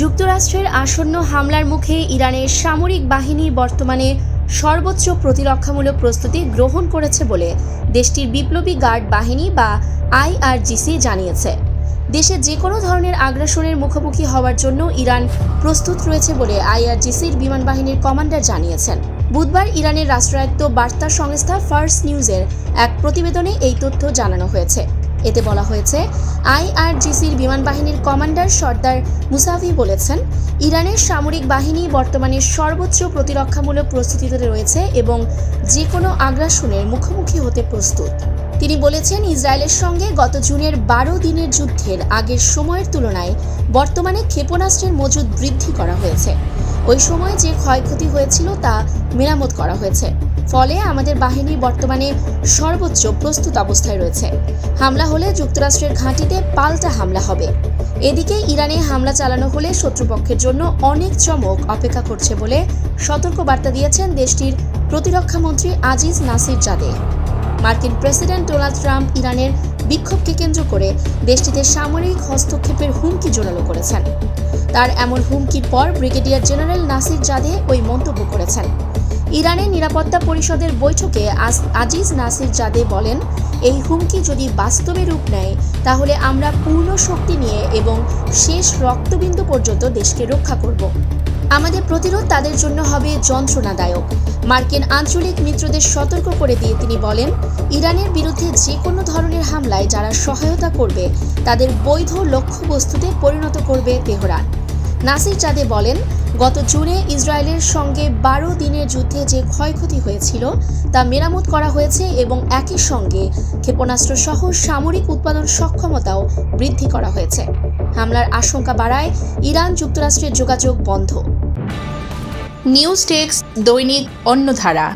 যুক্তরাষ্ট্রের আসন্ন হামলার মুখে ইরানের সামরিক বাহিনী বর্তমানে সর্বোচ্চ প্রতিরক্ষামূলক প্রস্তুতি গ্রহণ করেছে বলে দেশটির বিপ্লবী গার্ড বাহিনী বা আইআরজিসি জানিয়েছে। দেশে যে কোনো ধরনের আগ্রাসনের মুখোমুখি হওয়ার জন্য ইরান প্রস্তুত রয়েছে বলে আইআরজিসির বিমান বাহিনীর কমান্ডার জানিয়েছেন। বুধবার ইরানের রাষ্ট্রায়ত্ত বার্তা সংস্থা ফার্স নিউজের এক প্রতিবেদনে এই তথ্য জানানো হয়েছে। এতে বলা হয়েছে, আইআরজিসির বিমান বাহিনীর কমান্ডার সর্দার মুসাভি বলেছেন, ইরানের সামরিক বাহিনী বর্তমানে সর্বোচ্চ প্রতিরক্ষামূলক প্রস্তুতিতে রয়েছে এবং যে কোনো আগ্রাসনের মুখোমুখি হতে প্রস্তুত। তিনি বলেছেন, ইসরায়েলের সঙ্গে গত জুনের 12 দিনের যুদ্ধের আগের সময়ের তুলনায় বর্তমানে ক্ষেপণাস্ত্রের মজুদ বৃদ্ধি করা হয়েছে। ওই সময় যে ক্ষয়ক্ষতি হয়েছিল তা মেরামত করা হয়েছে। ফলে আমাদের বাহিনী বর্তমানে সর্বোচ্চ প্রস্তুত অবস্থায় রয়েছে। হামলা হলে যুক্তরাষ্ট্রের ঘাঁটিতে পাল্টা হামলা হবে। এদিকে ইরানে হামলা চালানো হলে শত্রুপক্ষের জন্য অনেক চমক অপেক্ষা করছে বলে সতর্কবার্তা দিয়েছেন দেশটির প্রতিরক্ষামন্ত্রী আজিজ নাসির জাদে। মার্কিন প্রেসিডেন্ট ডোনাল্ড ট্রাম্প ইরানের বিক্ষোভকে কেন্দ্র করে দেশটিতে সামরিক হস্তক্ষেপের হুমকি জোরালো করেছেন। তার এমন হুমকির পর ব্রিগেডিয়ার জেনারেল নাসির জাদে ওই মন্তব্য করেছেন। ইরানের নিরাপত্তা পরিষদের বৈঠকে আজিজ নাসির জাদে বলেন, এই হুমকি যদি বাস্তবে রূপ নেয় তাহলে আমরা পূর্ণ শক্তি নিয়ে এবং শেষ রক্তবিন্দু পর্যন্ত দেশকে রক্ষা করব। আমাদের প্রতিরোধ তাদের জন্য হবে যন্ত্রণাদায়ক। মার্কিন আঞ্চলিক মিত্রদের সতর্ক করে দিয়ে তিনি বলেন, ইরানের বিরুদ্ধে যে কোনো ধরনের হামলায় যারা সহায়তা করবে তাদের বৈধ লক্ষ্যবস্তুতে পরিণত করবে তেহরান। নাসির জাদে বলেন, গত জুনে ইসরায়েলের সঙ্গে 12 দিনের যুদ্ধে যে ক্ষয়ক্ষতি হয়েছিল তা মেরামত করা হয়েছে এবং একই সঙ্গে ক্ষেপণাস্ত্র সহ সামরিক উৎপাদন সক্ষমতাও বৃদ্ধি করা হয়েছে। হামলার আশঙ্কা বাড়ায় ইরান যুক্তরাষ্ট্রের যোগাযোগ বন্ধ। নিউজ টেক্স দৈনিক অন্যধারা।